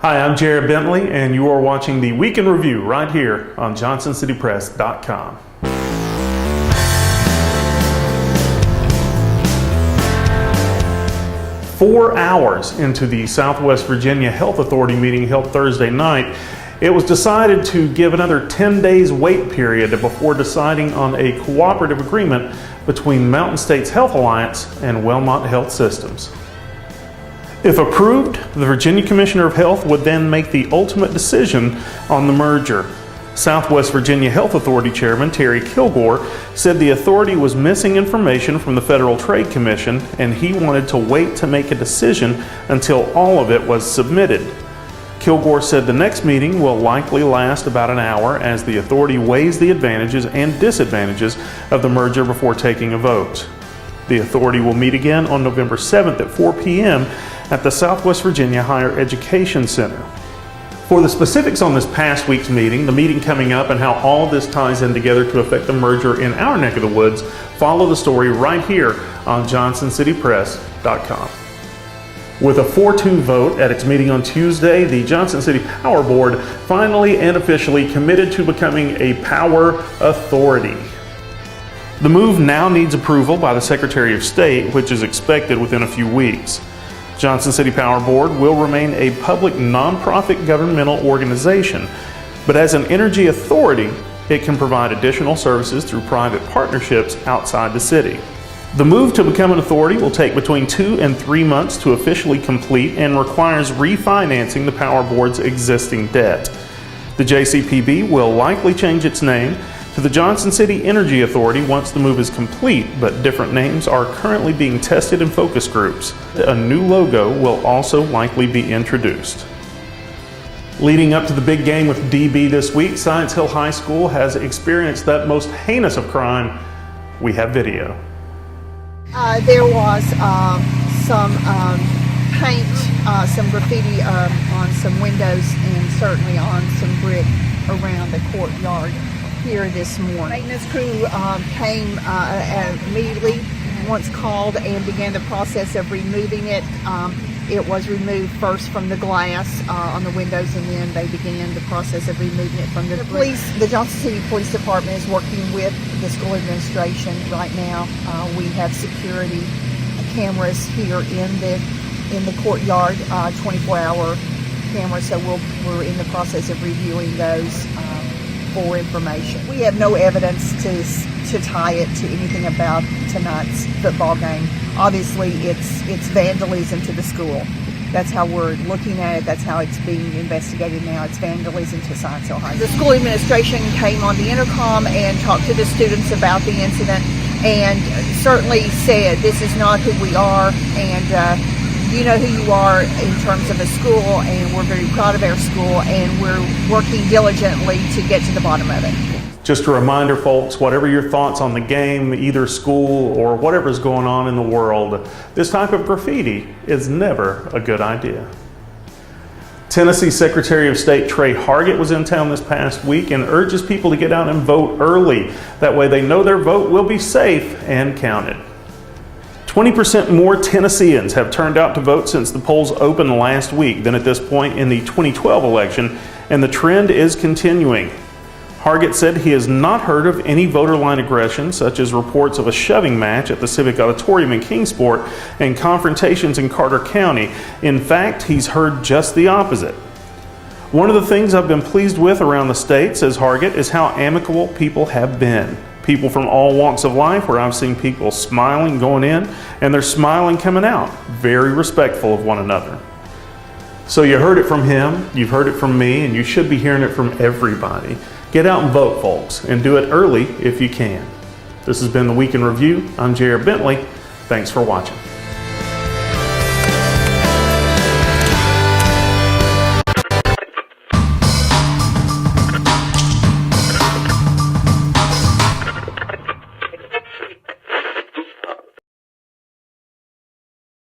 Hi, I'm Jared Bentley, and you are watching the Week in Review right here on JohnsonCityPress.com. 4 hours into the Southwest Virginia Health Authority meeting held Thursday night, it was decided to give another 10 days wait period before deciding on a cooperative agreement between Mountain States Health Alliance and Wellmont Health Systems. If approved, the Virginia Commissioner of Health would then make the ultimate decision on the merger. Southwest Virginia Health Authority Chairman Terry Kilgore said the authority was missing information from the Federal Trade Commission and he wanted to wait to make a decision until all of it was submitted. Kilgore said the next meeting will likely last about an hour as the authority weighs the advantages and disadvantages of the merger before taking a vote. The authority will meet again on November 7th at 4 p.m. at the Southwest Virginia Higher Education Center. For the specifics on this past week's meeting, the meeting coming up, and how all of this ties in together to affect the merger in our neck of the woods, follow the story right here on JohnsonCityPress.com. With a 4-2 vote at its meeting on Tuesday, the Johnson City Power Board finally and officially committed to becoming a power authority. The move now needs approval by the Secretary of State, which is expected within a few weeks. Johnson City Power Board will remain a public nonprofit governmental organization, but as an energy authority, it can provide additional services through private partnerships outside the city. The move to become an authority will take between 2 and 3 months to officially complete and requires refinancing the Power Board's existing debt. The JCPB will likely change its name to the Johnson City Energy Authority once the move is complete, but different names are currently being tested in focus groups. A new logo will also likely be introduced. Leading up to the big game with DB this week, Science Hill High School has experienced that most heinous of crime. We have video. There was some paint, some graffiti on some windows, and certainly on some brick around the courtyard here this morning. Maintenance crew came immediately once called and began the process of removing it. It was removed first from the glass on the windows, and then they began the process of removing it from the police. The Johnson City Police Department is working with the school administration right now. We have security cameras here in the courtyard, 24-hour cameras. So we're in the process of reviewing those for information. We have no evidence to tie it to anything about tonight's football game. Obviously, it's vandalism to the school. That's how we're looking at it. That's how it's being investigated now. It's vandalism to Science Hill High. The school administration came on the intercom and talked to the students about the incident, and certainly said this is not who we are, and you know who you are in terms of a school, and we're very proud of our school, and we're working diligently to get to the bottom of it. Just a reminder, folks, whatever your thoughts on the game, either school or whatever's going on in the world, this type of graffiti is never a good idea. Tennessee Secretary of State Trey Hargett was in town this past week and urges people to get out and vote early. That way they know their vote will be safe and counted. 20% more Tennesseans have turned out to vote since the polls opened last week than at this point in the 2012 election, and the trend is continuing. Hargett said he has not heard of any voter line aggression, such as reports of a shoving match at the Civic Auditorium in Kingsport and confrontations in Carter County. In fact, he's heard just the opposite. One of the things I've been pleased with around the state, says Hargett, is how amicable people have been. People from all walks of life, where I've seen people smiling going in and they're smiling coming out, very respectful of one another. So you heard it from him, you've heard it from me, and you should be hearing it from everybody. Get out and vote, folks, and do it early if you can. This has been the Week in Review. I'm Jared Bentley. Thanks for watching.